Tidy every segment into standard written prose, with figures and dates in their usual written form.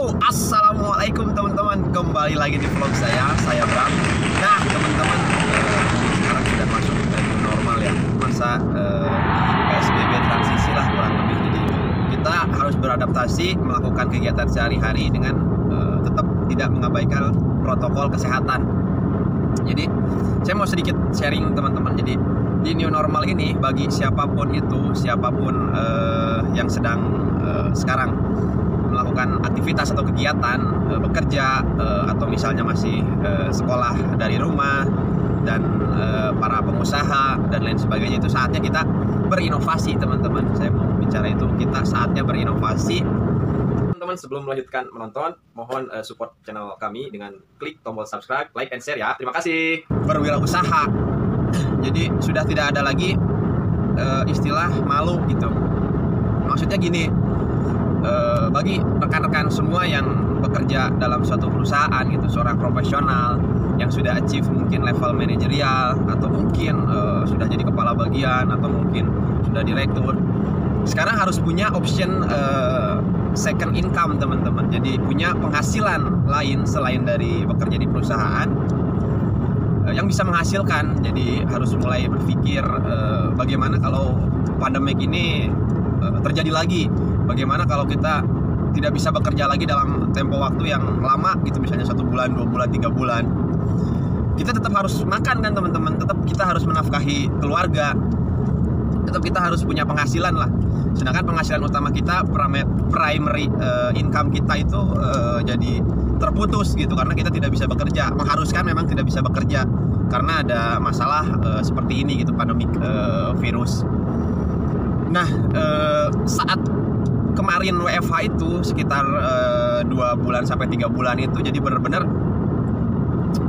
Yo, assalamualaikum teman-teman, kembali lagi di vlog saya Bram. Nah teman-teman, sekarang sudah masuk ke new normal ya, masa PSBB transisi lah kurang lebih. Jadi kita harus beradaptasi melakukan kegiatan sehari-hari dengan tetap tidak mengabaikan protokol kesehatan. Jadi saya mau sedikit sharing teman-teman. Jadi di new normal ini bagi siapapun yang sedang sekarang melakukan aktivitas atau kegiatan, bekerja, atau misalnya masih sekolah dari rumah, dan para pengusaha dan lain sebagainya, itu saatnya kita berinovasi teman-teman. Saya mau bicara itu, kita saatnya berinovasi. Teman-teman, sebelum melanjutkan menonton, mohon support channel kami dengan klik tombol subscribe, like, and share ya. Terima kasih. Berwirausaha, jadi sudah tidak ada lagi istilah malu gitu. Maksudnya gini, bagi rekan-rekan semua yang bekerja dalam suatu perusahaan gitu, seorang profesional yang sudah achieve mungkin level manajerial, atau mungkin sudah jadi kepala bagian, atau mungkin sudah direktur, sekarang harus punya option second income teman-teman. Jadi punya penghasilan lain selain dari bekerja di perusahaan yang bisa menghasilkan. Jadi harus mulai berpikir bagaimana kalau pandemik ini terjadi lagi. Bagaimana kalau kita tidak bisa bekerja lagi dalam tempo waktu yang lama gitu, misalnya 1 bulan, 2 bulan, 3 bulan. Kita tetap harus makan kan teman-teman, tetap kita harus menafkahi keluarga, tetap kita harus punya penghasilan lah. Sedangkan penghasilan utama kita, primary income kita itu jadi terputus gitu, karena kita tidak bisa bekerja, mengharuskan memang tidak bisa bekerja karena ada masalah seperti ini gitu, pandemik virus. Nah, saat kemarin WFH itu sekitar 2 bulan sampai 3 bulan itu, jadi benar-benar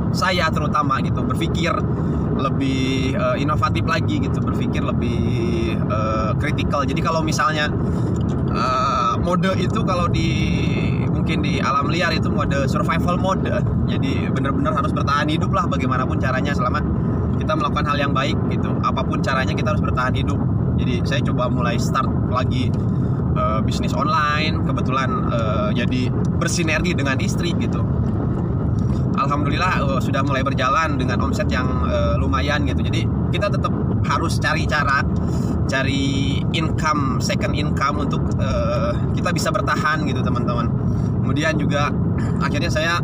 saya terutama gitu berpikir lebih inovatif lagi gitu, berpikir lebih kritikal. Jadi kalau misalnya mode itu, kalau mungkin di alam liar itu mode survival mode, jadi benar-benar harus bertahan hidup lah bagaimanapun caranya, selama kita melakukan hal yang baik gitu, apapun caranya kita harus bertahan hidup. Jadi saya coba mulai start lagi bisnis online, kebetulan jadi bersinergi dengan istri gitu. Alhamdulillah sudah mulai berjalan dengan omset yang lumayan gitu. Jadi kita tetap harus cari income, second income untuk kita bisa bertahan gitu teman-teman. Kemudian juga akhirnya saya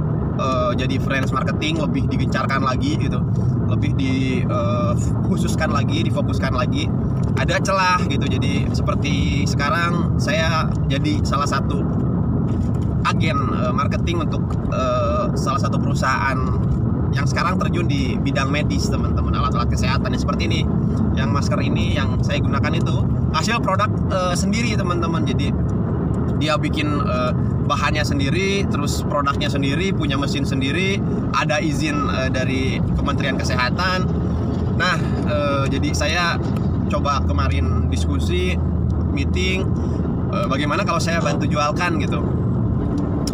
jadi freelance marketing, lebih digencarkan lagi gitu, lebih dikhususkan lagi, difokuskan lagi. Ada celah gitu. Jadi seperti sekarang saya jadi salah satu agen marketing untuk salah satu perusahaan yang sekarang terjun di bidang medis teman-teman, alat-alat kesehatan seperti ini. Yang masker ini yang saya gunakan itu hasil produk sendiri teman-teman. Jadi dia bikin bahannya sendiri, terus produknya sendiri, punya mesin sendiri, ada izin dari Kementerian Kesehatan. Nah, jadi saya coba kemarin diskusi, meeting, bagaimana kalau saya bantu jualkan gitu.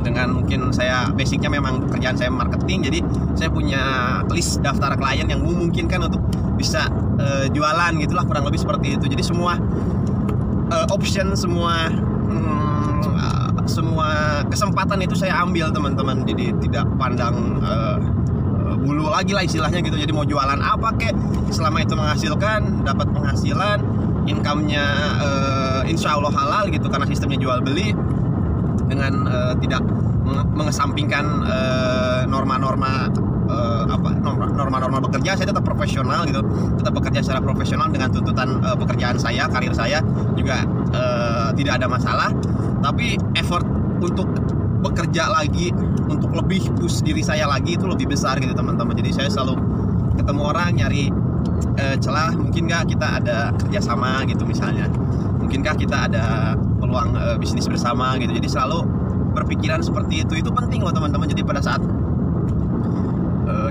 Dengan mungkin saya basicnya memang kerjaan saya marketing, jadi saya punya list daftar klien yang memungkinkan untuk bisa jualan gitulah, kurang lebih seperti itu. Jadi semua option, semua kesempatan itu saya ambil teman-teman. Jadi tidak pandang bulu lagi lah istilahnya gitu. Jadi mau jualan apa kek, selama itu menghasilkan, dapat penghasilan, income-nya insya Allah halal gitu, karena sistemnya jual beli, dengan tidak mengesampingkan norma-norma bekerja. Saya tetap profesional gitu, tetap bekerja secara profesional dengan tuntutan pekerjaan saya, karir saya juga tidak ada masalah. Tapi effort untuk bekerja lagi, untuk lebih push diri saya lagi itu lebih besar gitu teman-teman. Jadi saya selalu ketemu orang, nyari celah, mungkin nggak kita ada kerjasama gitu misalnya, mungkinkah kita ada peluang bisnis bersama gitu. Jadi selalu berpikiran seperti itu penting loh teman-teman. Jadi pada saat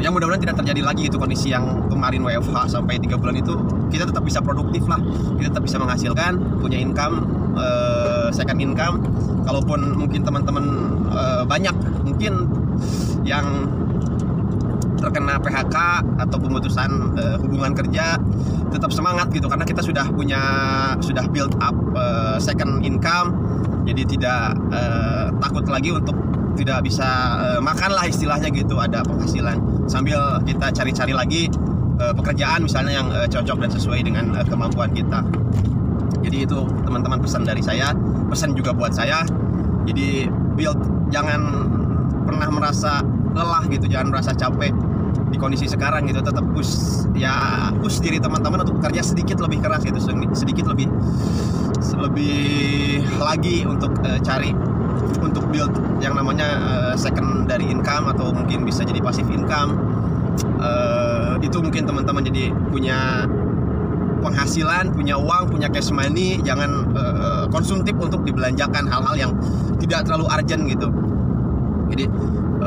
yang mudah-mudahan tidak terjadi lagi itu kondisi yang kemarin WFH sampai 3 bulan itu, kita tetap bisa produktif lah, kita tetap bisa menghasilkan, punya income, second income. Kalaupun mungkin teman-teman banyak mungkin yang terkena PHK atau pemutusan hubungan kerja, tetap semangat gitu, karena kita sudah build up second income. Jadi tidak takut lagi untuk tidak bisa makan lah istilahnya gitu, ada penghasilan sambil kita cari-cari lagi pekerjaan misalnya yang cocok dan sesuai dengan kemampuan kita. Jadi itu teman-teman pesan dari saya, pesan juga buat saya. Jadi build, jangan pernah merasa lelah gitu, jangan merasa capek di kondisi sekarang gitu, tetap push diri teman-teman untuk bekerja sedikit lebih keras gitu, sedikit lebih lagi untuk cari, untuk build yang namanya secondary income atau mungkin bisa jadi passive income. Itu mungkin teman-teman jadi punya penghasilan, punya uang, punya cash money, jangan konsumtif untuk dibelanjakan hal-hal yang tidak terlalu urgent gitu. Jadi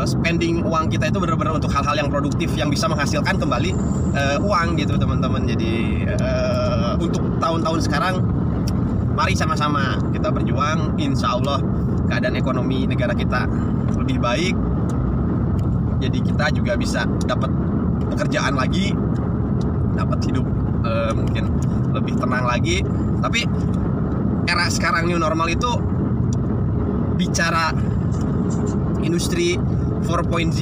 spending uang kita itu benar-benar untuk hal-hal yang produktif yang bisa menghasilkan kembali uang gitu teman-teman. Jadi untuk tahun-tahun sekarang mari sama-sama kita berjuang, insya Allah keadaan ekonomi negara kita lebih baik, jadi kita juga bisa dapat pekerjaan lagi, dapat hidup mungkin lebih tenang lagi. Tapi era sekarang new normal itu bicara industri 4.0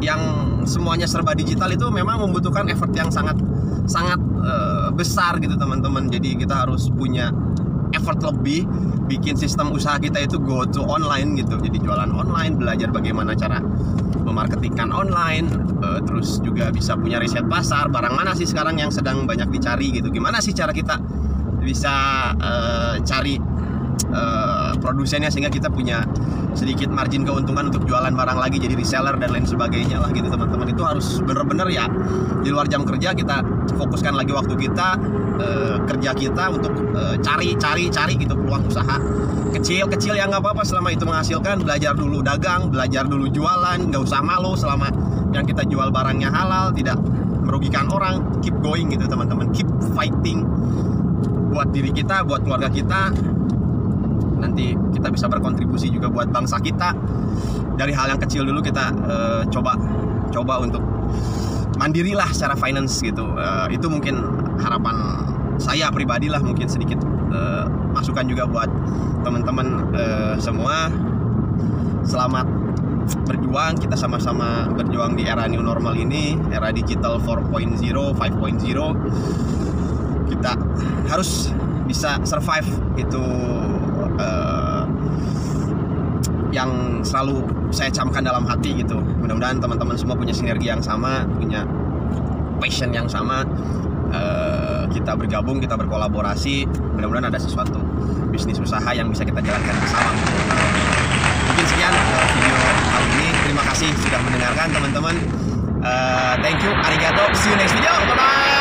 yang semuanya serba digital, itu memang membutuhkan effort yang sangat besar gitu teman-teman. Jadi kita harus punya effort lebih, bikin sistem usaha kita itu go to online gitu. Jadi jualan online, belajar bagaimana cara memarketingkan online, terus juga bisa punya riset pasar, barang mana sih sekarang yang sedang banyak dicari gitu, gimana sih cara kita bisa cari produsennya sehingga kita punya sedikit margin keuntungan untuk jualan barang lagi, jadi reseller dan lain sebagainya lah gitu teman-teman. Itu harus bener-bener ya, di luar jam kerja kita fokuskan lagi waktu kita, kerja kita untuk cari gitu peluang usaha kecil ya, nggak apa-apa selama itu menghasilkan. Belajar dulu dagang, belajar dulu jualan, nggak usah malu selama yang kita jual barangnya halal, tidak merugikan orang. Keep going gitu teman-teman, keep fighting buat diri kita, buat keluarga kita. Nanti kita bisa berkontribusi juga buat bangsa kita. Dari hal yang kecil dulu kita coba untuk mandirilah secara finance gitu. Itu mungkin harapan saya pribadi lah, mungkin sedikit masukan juga buat teman-teman semua. Selamat berjuang, kita sama-sama berjuang di era new normal ini, era digital 4.0, 5.0. Kita harus bisa survive, itu yang selalu saya camkan dalam hati gitu. Mudah-mudahan teman-teman semua punya sinergi yang sama, punya passion yang sama. Kita bergabung, kita berkolaborasi, mudah-mudahan ada sesuatu bisnis usaha yang bisa kita jalankan bersama. Mungkin sekian video kali ini, terima kasih sudah mendengarkan teman-teman. Thank you, arigato, see you next video, bye bye.